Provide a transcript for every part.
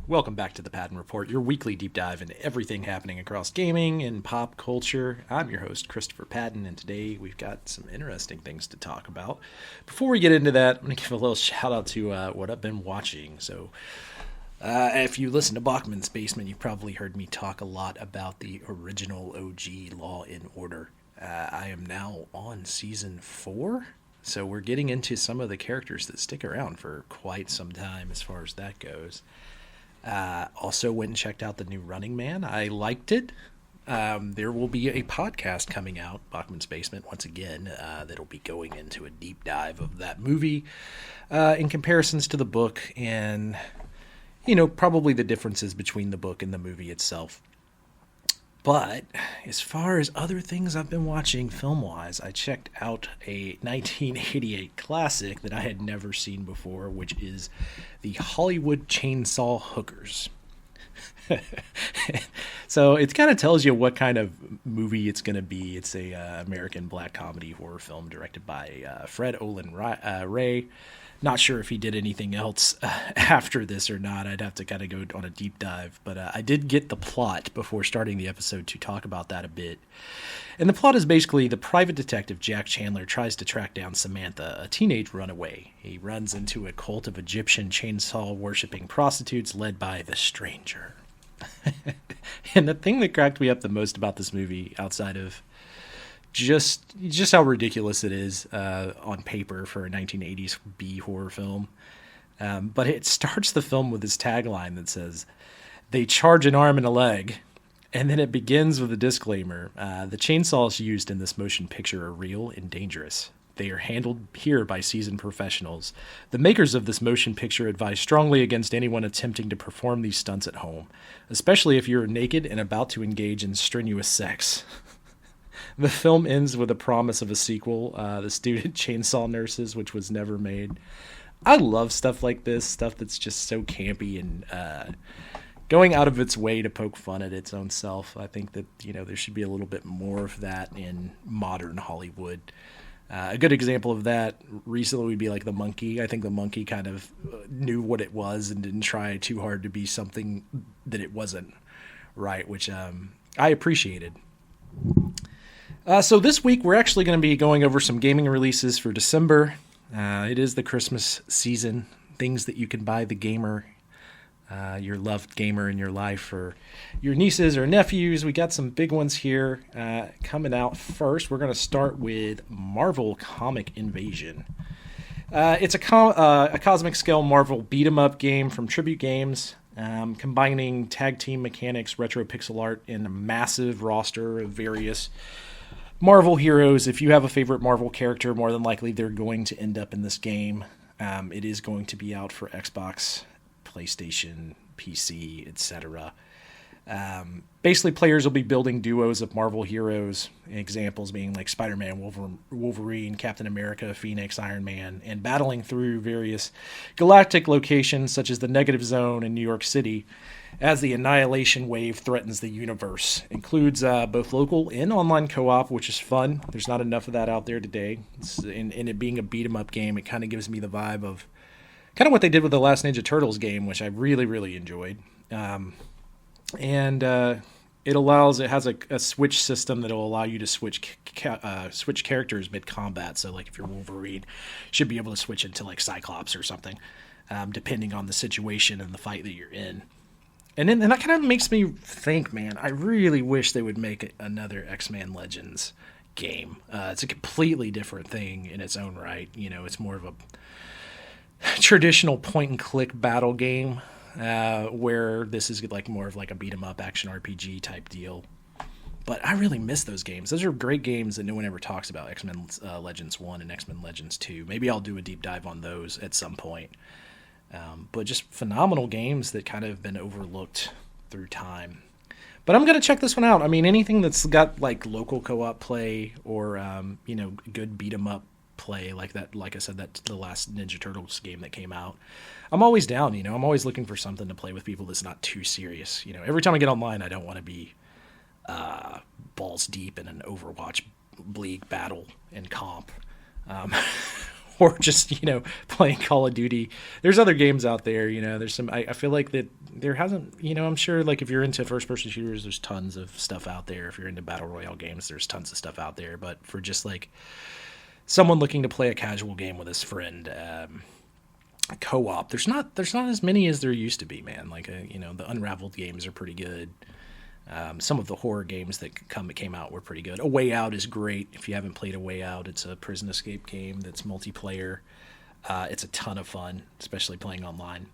Welcome back to the Patton Report, your weekly deep dive into everything happening across gaming and pop culture. I'm your host, Christopher Patton, and today we've got some interesting things to talk about. Before we get into that, I'm going to give a little shout out to what I've been watching. If you listen to Bachman's Basement, you've probably heard me talk a lot about the original OG Law and Order. I am now on season 4, so we're getting into some of the characters that stick around for quite some time as far as that goes. Also went and checked out the new Running Man. I liked it. There will be a podcast coming out, Bachman's Basement, once again, that'll be going into a deep dive of that movie in comparisons to the book and, probably the differences between the book and the movie itself. But as far as other things I've been watching film-wise, I checked out a 1988 classic that I had never seen before, which is the Hollywood Chainsaw Hookers. So it kind of tells you what kind of movie it's going to be. It's a American black comedy horror film directed by Fred Olen Ray. Not sure if he did anything else after this or not. I'd have to kind of go on a deep dive. But I did get the plot before starting the episode to talk about that a bit. And the plot is basically the private detective Jack Chandler tries to track down Samantha, a teenage runaway. He runs into a cult of Egyptian chainsaw-worshipping prostitutes led by the Stranger. And the thing that cracked me up the most about this movie, outside of just how ridiculous it is on paper for a 1980s B horror film. But it starts the film with this tagline that says, "They charge an arm and a leg." And then it begins with a disclaimer. The chainsaws used in this motion picture are real and dangerous. They are handled here by seasoned professionals. The makers of this motion picture advise strongly against anyone attempting to perform these stunts at home, especially if you're naked and about to engage in strenuous sex. The film ends with a promise of a sequel, The Student Chainsaw Nurses, which was never made. I love stuff like this, stuff that's just so campy and going out of its way to poke fun at its own self. I think that, there should be a little bit more of that in modern Hollywood. A good example of that recently would be like The Monkey. I think The Monkey kind of knew what it was and didn't try too hard to be something that it wasn't, right, which I appreciated. So this week, we're actually going to be going over some gaming releases for December. It is the Christmas season. Things that you can buy the gamer, your loved gamer in your life, for your nieces or nephews. We got some big ones here coming out first. We're going to start with Marvel Comic Invasion. It's a cosmic scale Marvel beat-em-up game from Tribute Games, combining tag team mechanics, retro pixel art, and a massive roster of various Marvel heroes. If you have a favorite Marvel character, more than likely they're going to end up in this game. It is going to be out for Xbox, PlayStation, PC, etc. Basically, players will be building duos of Marvel heroes, examples being like Spider-Man, Wolverine, Captain America, Phoenix, Iron Man, and battling through various galactic locations such as the Negative Zone in New York City as the Annihilation Wave threatens the universe. Includes both local and online co-op, which is fun. There's not enough of that out there today. In it being a beat-em-up game, it kind of gives me the vibe of kind of what they did with the last Ninja Turtles game, which I really, really enjoyed. It has a switch system that will allow you to switch characters mid-combat. So, like, if you're Wolverine, you should be able to switch into, like, Cyclops or something, depending on the situation and the fight that you're in. And that kind of makes me think, man, I really wish they would make another X-Men Legends game. It's a completely different thing in its own right. It's more of a traditional point-and-click battle game, where this is like more of like a beat-em-up action RPG type deal. But I really miss those games. Those are great games that no one ever talks about, X-Men Legends 1 and X-Men Legends 2. Maybe I'll do a deep dive on those at some point. But just phenomenal games that kind of have been overlooked through time. But I'm going to check this one out. I mean, anything that's got like local co-op play or, good beat-em-up play like that. Like I said, that's the last Ninja Turtles game that came out. I'm always down, I'm always looking for something to play with people that's not too serious. Every time I get online, I don't want to be balls deep in an Overwatch League battle and comp. or just, playing Call of Duty. There's other games out there, there's some, I feel like that there hasn't, I'm sure like if you're into first person shooters, there's tons of stuff out there. If you're into battle royale games, there's tons of stuff out there. But for just like someone looking to play a casual game with his friend, co-op, there's not as many as there used to be, man. Like, the Unraveled games are pretty good. Some of the horror games that came out were pretty good. A Way Out is great. If you haven't played A Way Out, it's a prison escape game that's multiplayer. It's a ton of fun, especially playing online.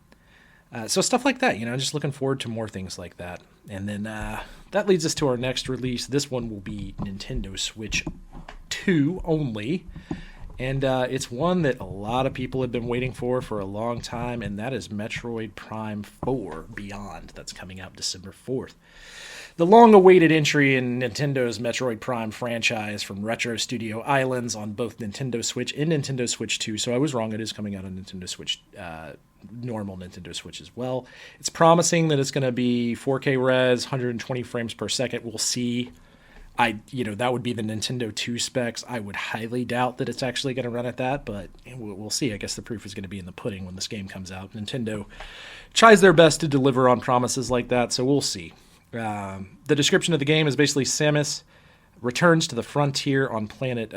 So stuff like that, just looking forward to more things like that. And then that leads us to our next release. This one will be Nintendo Switch 2 only. And it's one that a lot of people have been waiting for a long time, and that is Metroid Prime 4 Beyond. That's coming out December 4th. The long-awaited entry in Nintendo's Metroid Prime franchise from Retro Studio Islands on both Nintendo Switch and Nintendo Switch 2. So I was wrong. It is coming out on Nintendo Switch, normal Nintendo Switch as well. It's promising that it's going to be 4K res, 120 frames per second. We'll see. That would be the Nintendo 2 specs. I would highly doubt that it's actually going to run at that, but we'll see. I guess the proof is going to be in the pudding when this game comes out. Nintendo tries their best to deliver on promises like that, so we'll see. The description of the game is basically Samus returns to the frontier on planet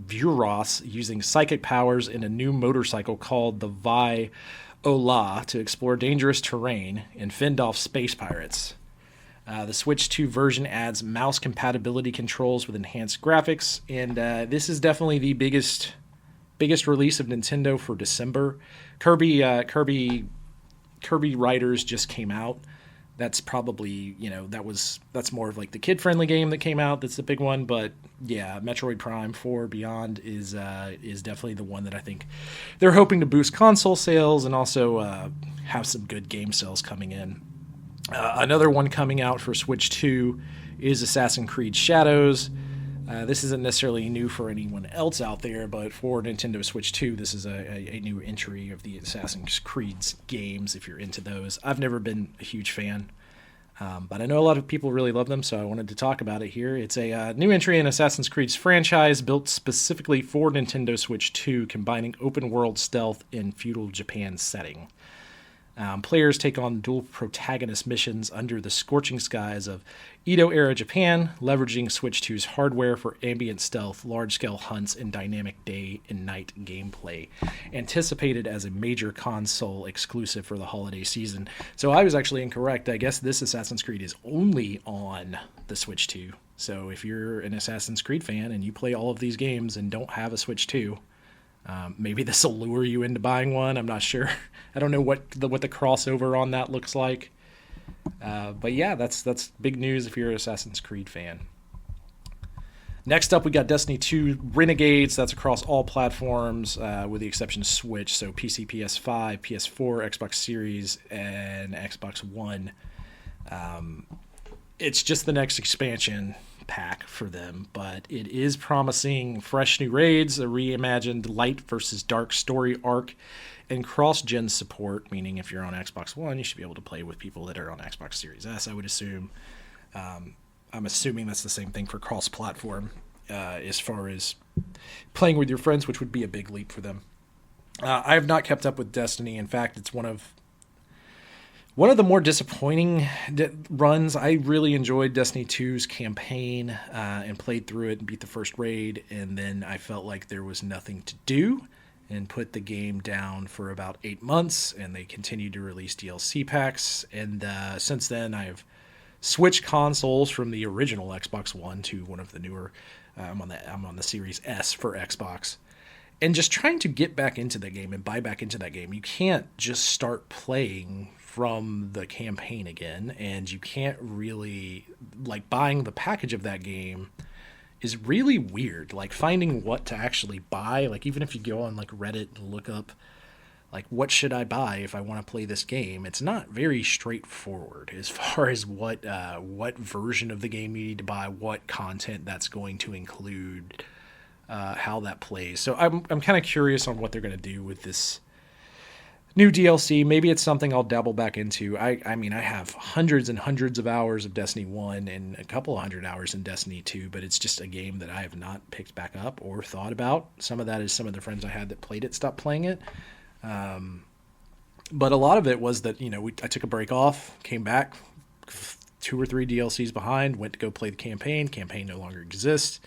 Vuros using psychic powers in a new motorcycle called the Vi-Ola to explore dangerous terrain and fend off space pirates. The Switch 2 version adds mouse compatibility controls with enhanced graphics, and this is definitely the biggest release of Nintendo for December. Kirby Riders just came out. That's probably, that's more of like the kid-friendly game that came out. That's the big one. But yeah, Metroid Prime 4 Beyond is definitely the one that I think they're hoping to boost console sales and also have some good game sales coming in. Another one coming out for Switch 2 is Assassin's Creed Shadows. This isn't necessarily new for anyone else out there, but for Nintendo Switch 2, this is a new entry of the Assassin's Creed games, if you're into those. I've never been a huge fan, but I know a lot of people really love them, so I wanted to talk about it here. It's a new entry in Assassin's Creed's franchise built specifically for Nintendo Switch 2, combining open-world stealth in feudal Japan setting. Players take on dual protagonist missions under the scorching skies of Edo-era Japan, leveraging Switch 2's hardware for ambient stealth, large-scale hunts, and dynamic day and night gameplay. Anticipated as a major console exclusive for the holiday season. So I was actually incorrect. I guess this Assassin's Creed is only on the Switch 2. So if you're an Assassin's Creed fan and you play all of these games and don't have a Switch 2, maybe this will lure you into buying one. I'm not sure. I don't know what the crossover on that looks like. But yeah, that's big news if you're an Assassin's Creed fan. Next up, we got Destiny 2 Renegades. That's across all platforms, with the exception of Switch. So PC, PS5, PS4, Xbox Series, and Xbox One. It's just the next expansion pack for them, but it is promising fresh new raids, a reimagined light versus dark story arc, and cross-gen support, meaning if you're on Xbox One, you should be able to play with people that are on Xbox Series S, I would assume. I'm assuming that's the same thing for cross-platform, as far as playing with your friends, which would be a big leap for them. I have not kept up with Destiny. In fact, it's one of the more disappointing runs. I really enjoyed Destiny 2's campaign and played through it and beat the first raid, and then I felt like there was nothing to do and put the game down for about 8 months, and they continued to release DLC packs. And since then, I've switched consoles from the original Xbox One to one of the newer. I'm on the Series S for Xbox. And just trying to get back into the game and buy back into that game. You can't just start playing from the campaign again, and you can't really, like, buying the package of that game is really weird. Like, finding what to actually buy, like, even if you go on like Reddit and look up like what should I buy if I want to play this game, it's not very straightforward as far as what version of the game you need to buy, what content that's going to include, how that plays. So I'm kind of curious on what they're going to do with this new DLC. Maybe it's something I'll dabble back into. I mean, I have hundreds and hundreds of hours of Destiny 1 and a couple of hundred hours in Destiny 2, but it's just a game that I have not picked back up or thought about. Some of that is some of the friends I had that played it stopped playing it. But a lot of it was that, I took a break off, came back, 2 or 3 DLCs behind, went to go play the campaign. Campaign no longer exists.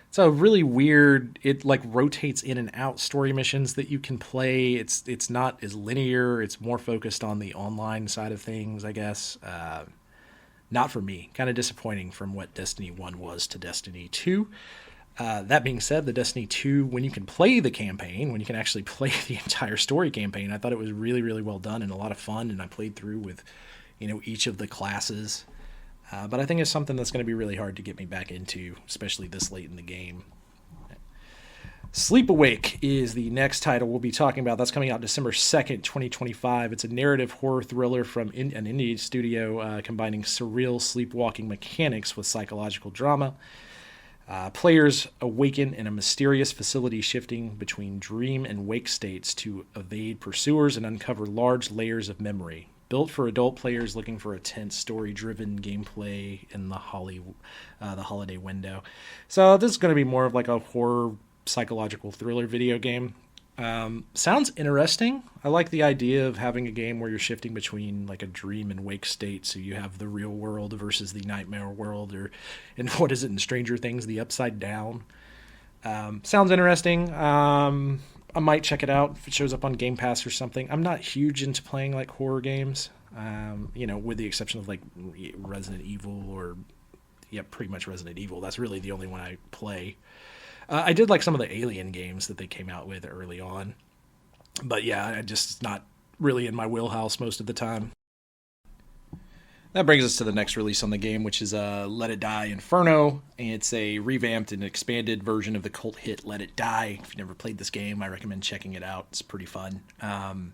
It's a really weird, it like rotates in and out story missions that you can play. It's not as linear. It's more focused on the online side of things, I guess. Not for me. Kind of disappointing from what Destiny 1 was to Destiny 2. That being said, the Destiny 2, when you can play the campaign, when you can actually play the entire story campaign, I thought it was really, really well done and a lot of fun, and I played through with, each of the classes. But I think it's something that's going to be really hard to get me back into, especially this late in the game. Sleep Awake is the next title we'll be talking about. That's coming out December 2nd, 2025. It's a narrative horror thriller from an indie studio combining surreal sleepwalking mechanics with psychological drama. Players awaken in a mysterious facility shifting between dream and wake states to evade pursuers and uncover large layers of memory. Built for adult players looking for a tense, story-driven gameplay in the holiday window. So this is going to be more of like a horror psychological thriller video game. Sounds interesting. I like the idea of having a game where you're shifting between like a dream and wake state. So you have the real world versus the nightmare world, and what is it in Stranger Things, the upside down. Sounds interesting. I might check it out if it shows up on Game Pass or something. I'm not huge into playing like horror games, with the exception of like Resident Evil pretty much Resident Evil. That's really the only one I play. I did like some of the Alien games that they came out with early on, but yeah, I just not really in my wheelhouse most of the time. That brings us to the next release on the game, which is Let It Die Inferno. It's a revamped and expanded version of the cult hit Let It Die. If you've never played this game, I recommend checking it out. It's pretty fun. And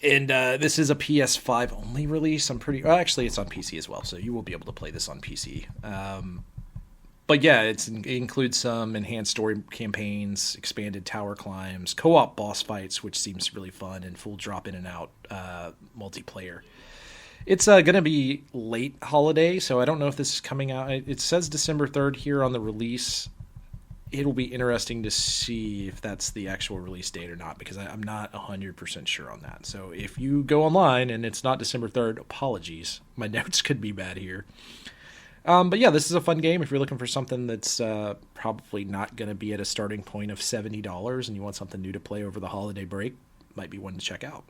this is a PS5 only release. Actually, it's on PC as well, so you will be able to play this on PC. But yeah, it includes some enhanced story campaigns, expanded tower climbs, co-op boss fights, which seems really fun, and full drop in and out multiplayer. It's going to be late holiday, so I don't know if this is coming out. It says December 3rd here on the release. It'll be interesting to see if that's the actual release date or not, because I'm not 100% sure on that. So if you go online and it's not December 3rd, apologies. My notes could be bad here. But yeah, this is a fun game. If you're looking for something that's probably not going to be at a starting point of $70 and you want something new to play over the holiday break, might be one to check out.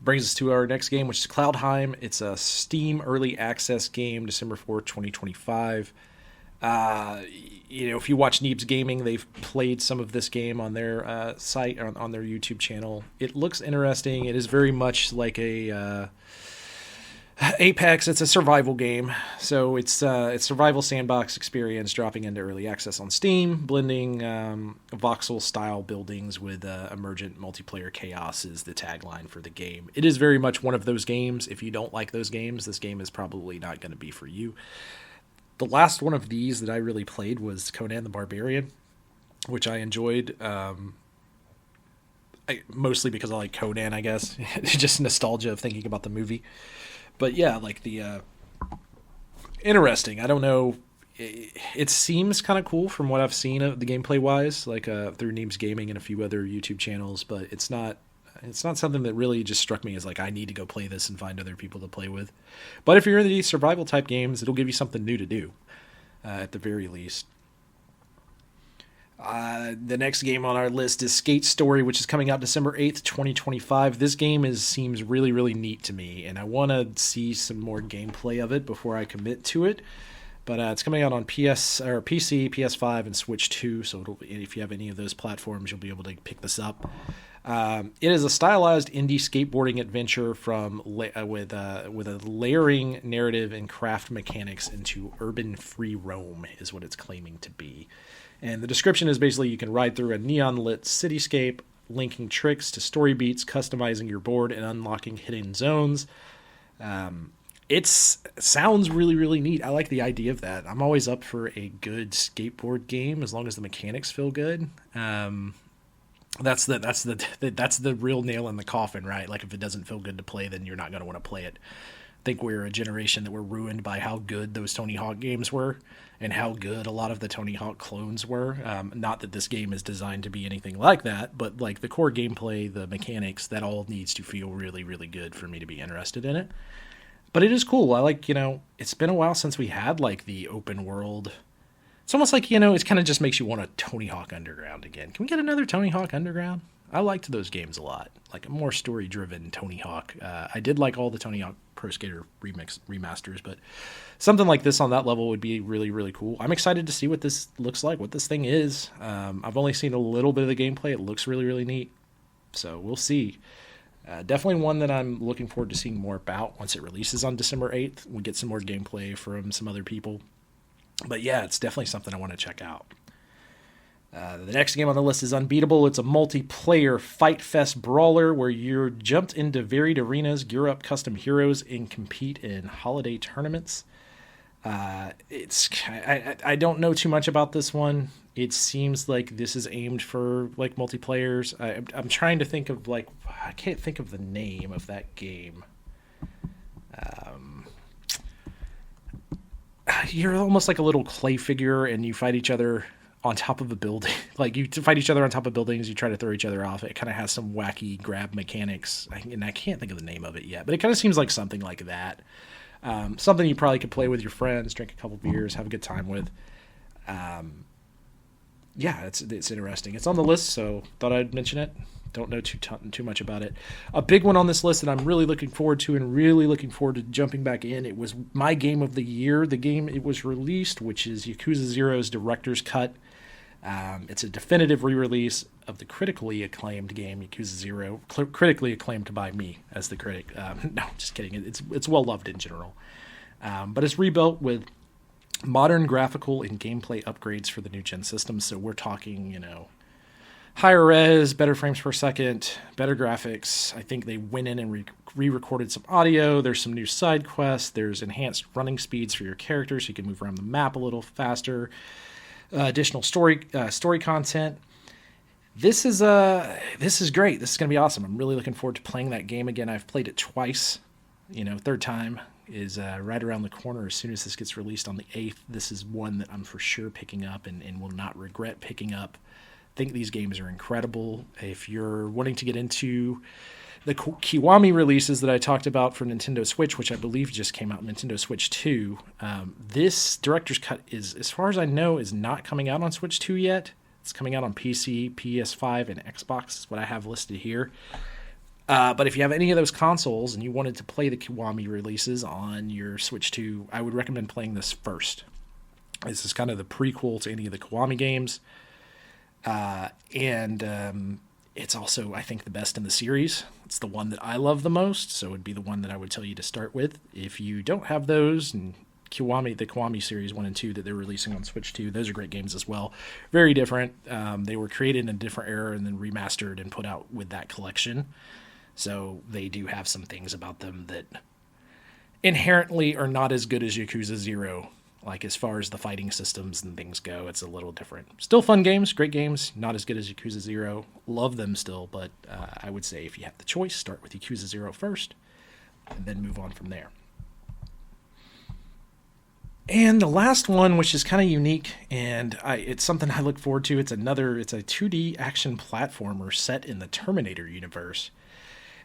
Brings us to our next game, which is Cloudheim. It's a Steam early access game, December 4th, 2025. If you watch Neebs Gaming, they've played some of this game on their site, on their YouTube channel. It looks interesting. It is very much like a Apex. It's a survival game, so it's survival sandbox experience dropping into early access on Steam, blending voxel style buildings with emergent multiplayer chaos is the tagline for the game. It is very much one of those games. If you don't like those games, this game is probably not going to be for you. The last one of these that I really played was Conan the Barbarian, which I enjoyed, mostly because I like Conan, I guess. Just nostalgia of thinking about the movie. But yeah, like interesting. I don't know. It seems kind of cool from what I've seen of the gameplay wise, like through Neebs Gaming and a few other YouTube channels. But it's not something that really just struck me as like I need to go play this and find other people to play with. But if you're in these survival type games, it'll give you something new to do, at the very least. The next game on our list is Skate Story, which is coming out December 8th, 2025. This game seems really, really neat to me, and I want to see some more gameplay of it before I commit to it. But it's coming out on PC, PS5, and Switch 2, so if you have any of those platforms, you'll be able to pick this up. It is a stylized indie skateboarding adventure with a layering narrative and craft mechanics into urban free roam, is what it's claiming to be. And the description is basically you can ride through a neon-lit cityscape, linking tricks to story beats, customizing your board, and unlocking hidden zones. It sounds really, really neat. I like the idea of that. I'm always up for a good skateboard game as long as the mechanics feel good. That's the real nail in the coffin, right? Like if it doesn't feel good to play, then you're not going to want to play it. I think we're a generation that were ruined by how good those Tony Hawk games were and how good a lot of the Tony Hawk clones were. Not that this game is designed to be anything like that, but like the core gameplay, the mechanics, that all needs to feel really, really good for me to be interested in it. But it is cool. I like, it's been a while since we had like the open world. It's almost like, it kind of just makes you want a Tony Hawk Underground again. Can we get another Tony Hawk Underground? I liked those games a lot. Like a more story-driven Tony Hawk. I did like all the Tony Hawk Pro Skater remasters, but something like this on that level would be really, really cool. I'm excited to see what this looks like, what this thing is. I've only seen a little bit of the gameplay. It looks really, really neat. So we'll see. Definitely one that I'm looking forward to seeing more about once it releases on December 8th. We get some more gameplay from some other people. But yeah, it's definitely something I want to check out. The next game on the list is Unbeatable. It's a multiplayer fight fest brawler where you're jumped into varied arenas, gear up custom heroes, and compete in holiday tournaments. I don't know too much about this one. It seems like this is aimed for like multiplayers. I'm trying to think of I can't think of the name of that game. You're almost like a little clay figure and you fight each other on top of a building. Like you fight each other on top of buildings, you try to throw each other off. It kind of has some wacky grab mechanics, and I can't think of the name of it yet, but it kind of seems like something like that. Something you probably could play with your friends, drink a couple beers, have a good time with. Yeah, it's interesting. It's on the list, so thought I'd mention it. Don't know too much about it. A big one on this list that I'm really looking forward to and really looking forward to jumping back in. It was my game of the year, the game it was released, which is Yakuza Zero's Director's Cut. It's a definitive re-release of the critically acclaimed game Yakuza Zero, critically acclaimed by me as the critic. No, just kidding. It's well loved in general, but it's rebuilt with modern graphical and gameplay upgrades for the new gen systems. So we're talking, higher res, better frames per second, better graphics. I think they went in and re-recorded some audio. There's some new side quests. There's enhanced running speeds for your characters so you can move around the map a little faster. Additional story content. This is great. This is going to be awesome. I'm really looking forward to playing that game again. I've played it twice. Third time is right around the corner as soon as this gets released on the 8th. This is one that I'm for sure picking up and will not regret picking up. I think these games are incredible. If you're wanting to get into the Kiwami releases that I talked about for Nintendo Switch, which I believe just came out, Nintendo Switch 2, this Director's Cut is, as far as I know, is not coming out on Switch 2 yet. It's coming out on PC, PS5, and Xbox is what I have listed here. But if you have any of those consoles and you wanted to play the Kiwami releases on your Switch 2, I would recommend playing this first. This is kind of the prequel to any of the Kiwami games. And it's also, I think, the best in the series. It's the one that I love the most, so it would be the one that I would tell you to start with. If you don't have those, and the Kiwami series 1 and 2 that they're releasing on Switch 2, those are great games as well. Very different. They were created in a different era and then remastered and put out with that collection. So they do have some things about them that inherently are not as good as Yakuza 0. Like as far as the fighting systems and things go, it's a little different. Still fun games, great games, not as good as Yakuza 0. Love them still, but I would say if you have the choice, start with Yakuza 0 first, and then move on from there. And the last one, which is kind of unique, and it's something I look forward to. It's a 2D action platformer set in the Terminator universe.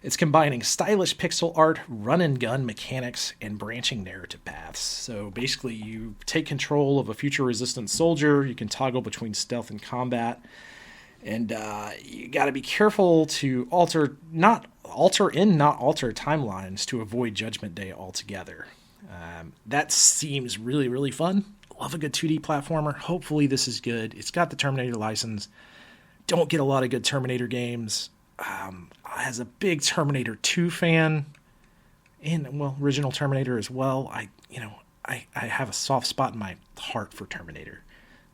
It's combining stylish pixel art, run-and-gun mechanics, and branching narrative paths. So basically, you take control of a future-resistant soldier. You can toggle between stealth and combat. And you got to be careful to alter timelines to avoid Judgment Day altogether. That seems really, really fun. Love a good 2D platformer. Hopefully this is good. It's got the Terminator license. Don't get a lot of good Terminator games. As a big Terminator 2 fan, and original Terminator as well, I have a soft spot in my heart for Terminator.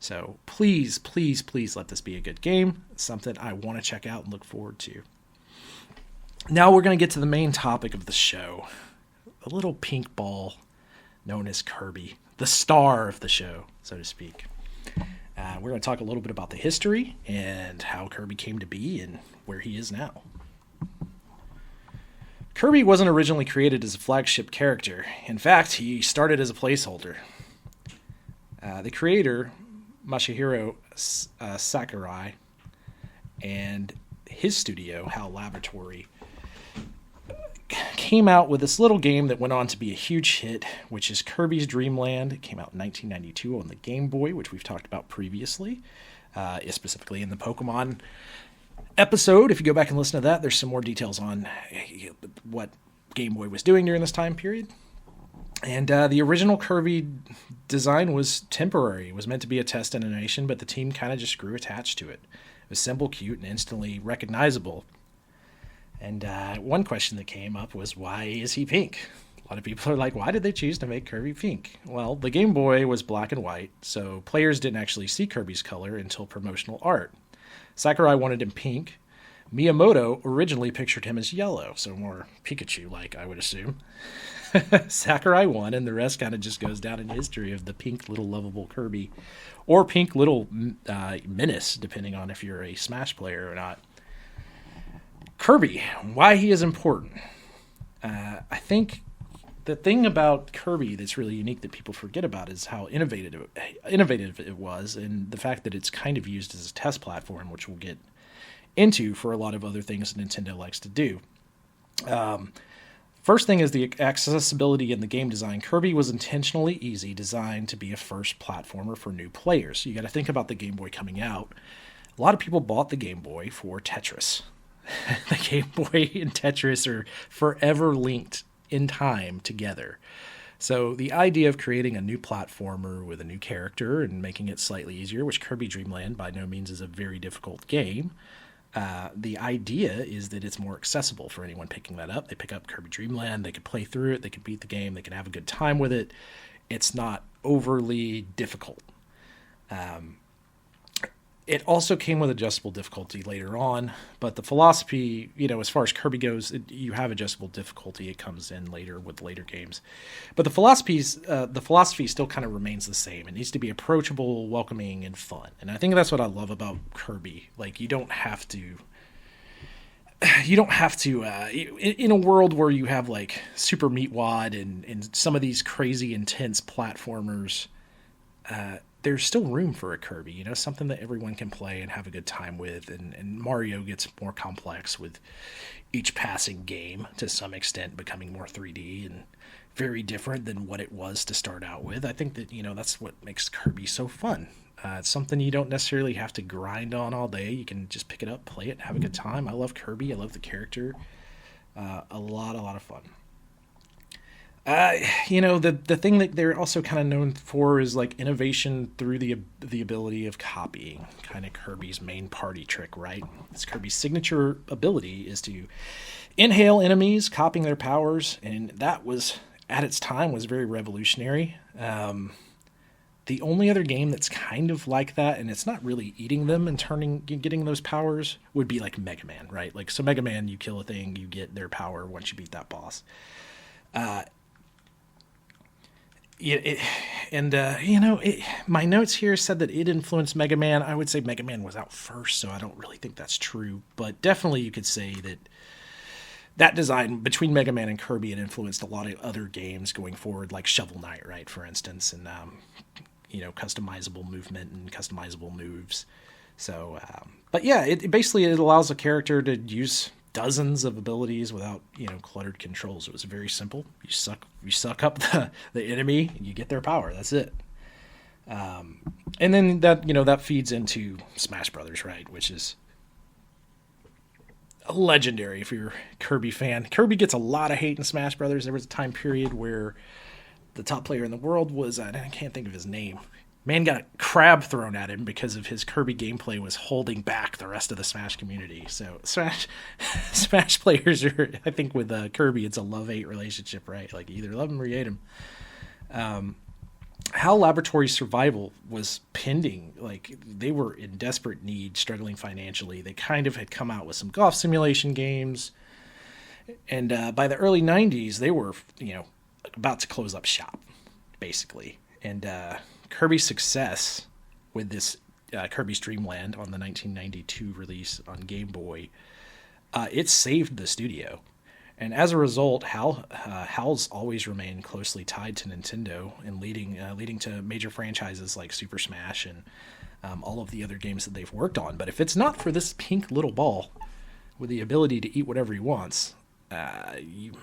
So please, please, please let this be a good game. It's something I want to check out and look forward to. Now we're going to get to the main topic of the show. A little pink ball known as Kirby, the star of the show, so to speak. We're going to talk a little bit about the history and how Kirby came to be and where he is now. Kirby wasn't originally created as a flagship character. In fact, he started as a placeholder. The creator, Masahiro Sakurai, and his studio, HAL Laboratory, came out with this little game that went on to be a huge hit, which is Kirby's Dream Land. It came out in 1992 on the Game Boy, which we've talked about previously, specifically in the Pokemon episode. If you go back and listen to that, there's some more details on what Game Boy was doing during this time period. And the original Kirby design was temporary. It was meant to be a test animation, but the team kind of just grew attached to it. It was simple, cute, and instantly recognizable. And one question that came up was, why is he pink? A lot of people are like, why did they choose to make Kirby pink? Well, the Game Boy was black and white, so players didn't actually see Kirby's color until promotional art. Sakurai wanted him pink. Miyamoto originally pictured him as yellow, so more Pikachu-like, I would assume. Sakurai won, and the rest kind of just goes down in history of the pink little lovable Kirby, or pink little menace, depending on if you're a Smash player or not. Kirby, why he is important. I think the thing about Kirby that's really unique that people forget about is how innovative it was, and the fact that it's kind of used as a test platform, which we'll get into for a lot of other things Nintendo likes to do. First thing is the accessibility in the game design. Kirby was intentionally easy, designed to be a first platformer for new players. You got to think about the Game Boy coming out. A lot of people bought the Game Boy for Tetris. The Game Boy and Tetris are forever linked in time together. So the idea of creating a new platformer with a new character and making it slightly easier, which Kirby Dream Land by no means is a very difficult game, the idea is that it's more accessible for anyone picking that up. They pick up Kirby Dream Land, they can play through it, they can beat the game, they can have a good time with it. It's not overly difficult. It also came with adjustable difficulty later on, but the philosophy, as far as Kirby goes, you have adjustable difficulty. It comes in later with later games. But the philosophy still kind of remains the same. It needs to be approachable, welcoming, and fun. And I think that's what I love about Kirby. Like, you don't have to, in a world where you have like Super Meat Wad and some of these crazy intense platformers, there's still room for a Kirby, something that everyone can play and have a good time with. And Mario gets more complex with each passing game to some extent, becoming more 3D and very different than what it was to start out with. I think that, that's what makes Kirby so fun. It's something you don't necessarily have to grind on all day. You can just pick it up, play it, have a good time. I love Kirby. I love the character. A lot of fun. The thing that they're also kind of known for is like innovation through the ability of copying, kind of Kirby's main party trick, right? It's Kirby's signature ability is to inhale enemies, copying their powers, and that was, at its time, was very revolutionary. The only other game that's kind of like that, and it's not really eating them and getting those powers, would be like Mega Man, right? Like, so Mega Man, you kill a thing, you get their power once you beat that boss. My notes here said that it influenced Mega Man. I would say Mega Man was out first, so I don't really think that's true. But definitely you could say that design between Mega Man and Kirby had influenced a lot of other games going forward, like Shovel Knight, right, for instance, and, customizable movement and customizable moves. So, but yeah, it allows a character to use dozens of abilities without cluttered controls. It was very simple. You suck up the enemy and you get their power. That's it. And then that feeds into Smash Brothers, right, which is legendary if you're a Kirby fan. Kirby gets a lot of hate in Smash Brothers. There was a time period where the top player in the world was, I can't think of his name. Man got a crab thrown at him because of his Kirby gameplay was holding back the rest of the Smash community. So Smash players are, I think with Kirby, it's a love-hate relationship, right? Like, you either love him or you hate him. HAL Laboratory's survival was pending. Like, they were in desperate need, struggling financially. They kind of had come out with some golf simulation games. And by the early 90s, they were, about to close up shop, basically. And Kirby's success with this Kirby's Dream Land on the 1992 release on Game Boy, it saved the studio. And as a result, HAL's always remained closely tied to Nintendo and leading to major franchises like Super Smash and all of the other games that they've worked on. But if it's not for this pink little ball with the ability to eat whatever he wants,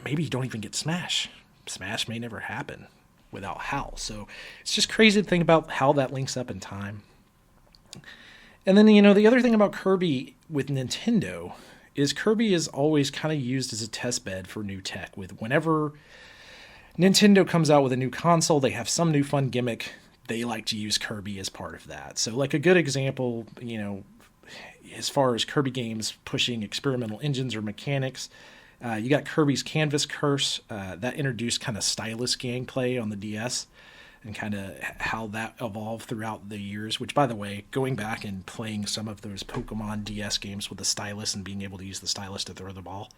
maybe you don't even get Smash. Smash may never happen without HAL. So it's just crazy to think about how that links up in time. And then, the other thing about Kirby with Nintendo is Kirby is always kind of used as a test bed for new tech. With whenever Nintendo comes out with a new console, they have some new fun gimmick. They like to use Kirby as part of that. So like a good example, as far as Kirby games pushing experimental engines or mechanics, you got Kirby's Canvas Curse. That introduced kind of stylus gameplay on the DS and kind of how that evolved throughout the years, which, by the way, going back and playing some of those Pokemon DS games with the stylus and being able to use the stylus to throw the ball,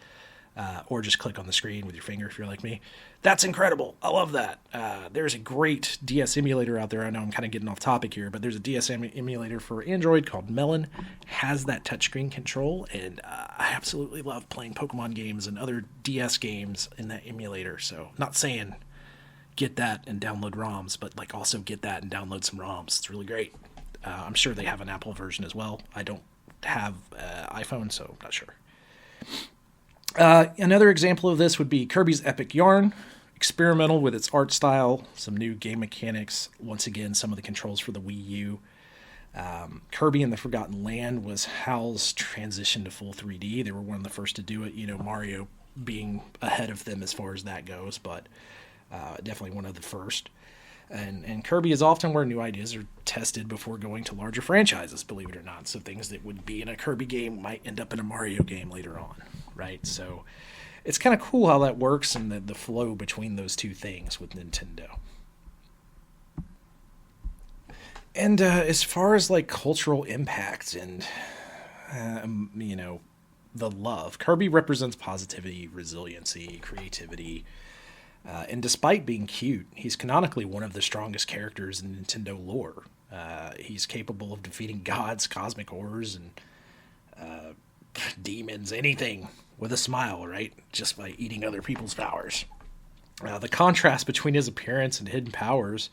or just click on the screen with your finger if you're like me, that's incredible. I love that. There's a great DS emulator out there. I know I'm kind of getting off topic here, but there's a DS emulator for Android called Melon. Has that touchscreen control, and I absolutely love playing Pokemon games and other DS games in that emulator. So, not saying get that and download ROMs, but also get that and download some ROMs. It's really great. I'm sure they have an Apple version as well. I don't have iPhone, so I'm not sure. Another example of this would be Kirby's Epic Yarn. Experimental with its art style, some new game mechanics. Once again, some of the controls for the Wii U. Kirby and the Forgotten Land was HAL's transition to full 3D. They were one of the first to do it. Mario being ahead of them as far as that goes, but definitely one of the first. And Kirby is often where new ideas are tested before going to larger franchises, believe it or not. So things that would be in a Kirby game might end up in a Mario game later on, right? So it's kind of cool how that works and the flow between those two things with Nintendo. And as far as cultural impact and, the love, Kirby represents positivity, resiliency, creativity. And despite being cute, he's canonically one of the strongest characters in Nintendo lore. He's capable of defeating gods, cosmic horrors, and demons, anything with a smile, right? Just by eating other people's powers. The contrast between his appearance and hidden powers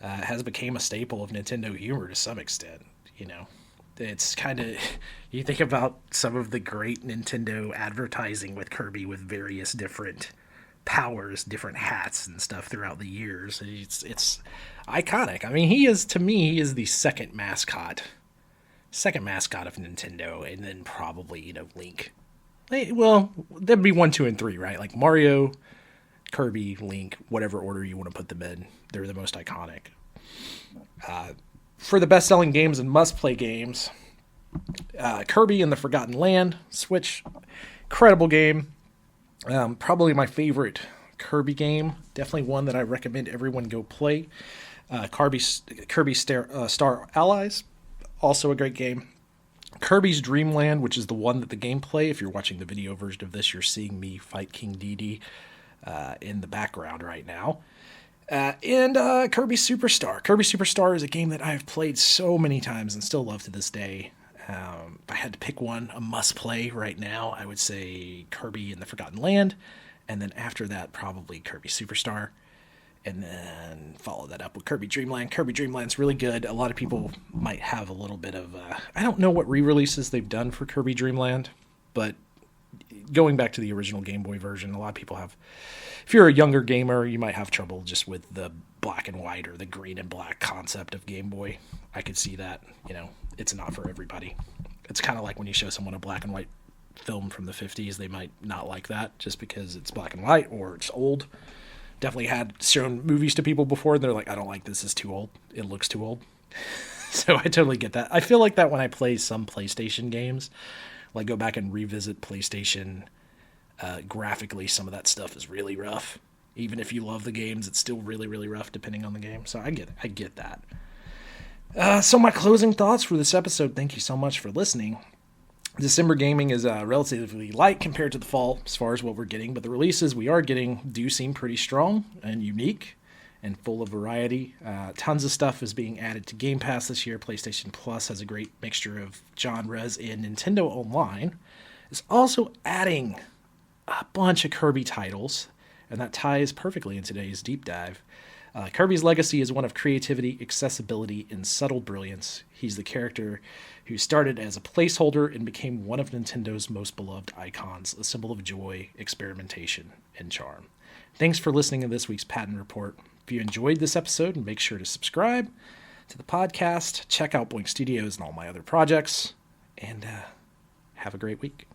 has become a staple of Nintendo humor to some extent, It's kind of, you think about some of the great Nintendo advertising with Kirby with various different powers, different hats and stuff throughout the years. It's iconic. I mean, he is the second mascot of Nintendo, and then probably Link. Well, there'd be 1, 2, and 3, right? Like Mario, Kirby, Link, whatever order you want to put them in. They're the most iconic. For the best-selling games and must-play games, Kirby and the Forgotten Land, Switch, incredible game. Probably my favorite Kirby game. Definitely one that I recommend everyone go play. Kirby Star Allies, also a great game. Kirby's Dream Land, which is the one that the gameplay, if you're watching the video version of this, you're seeing me fight King Dedede in the background right now. And Kirby Superstar. Kirby Superstar is a game that I have played so many times and still love to this day. If I had to pick one, a must-play right now, I would say Kirby and the Forgotten Land. And then after that, probably Kirby Superstar. And then follow that up with Kirby Dream Land. Kirby Dream Land's really good. A lot of people might have a little bit of... I don't know what re-releases they've done for Kirby Dream Land, but going back to the original Game Boy version, a lot of people have... If you're a younger gamer, you might have trouble just with the black and white or the green and black concept of Game Boy. I could see that, it's not for everybody. It's kind of like when you show someone a black and white film from the 50s, they might not like that just because it's black and white or it's old. Definitely had shown movies to people before, and they're like, I don't like this, it's too old. It looks too old. So I totally get that. I feel like that when I play some PlayStation games, like go back and revisit PlayStation, graphically, some of that stuff is really rough. Even if you love the games, it's still really, really rough depending on the game. So I get that. So my closing thoughts for this episode, thank you so much for listening. December gaming is relatively light compared to the fall as far as what we're getting, but the releases we are getting do seem pretty strong and unique, and full of variety. Tons of stuff is being added to Game Pass this year. PlayStation Plus has a great mixture of genres, and Nintendo Online is also adding a bunch of Kirby titles, and that ties perfectly in today's deep dive. Kirby's legacy is one of creativity, accessibility, and subtle brilliance. He's the character who started as a placeholder and became one of Nintendo's most beloved icons, a symbol of joy, experimentation, and charm. Thanks for listening to this week's Patton Report. If you enjoyed this episode, make sure to subscribe to the podcast, check out Boink Studios and all my other projects, and have a great week.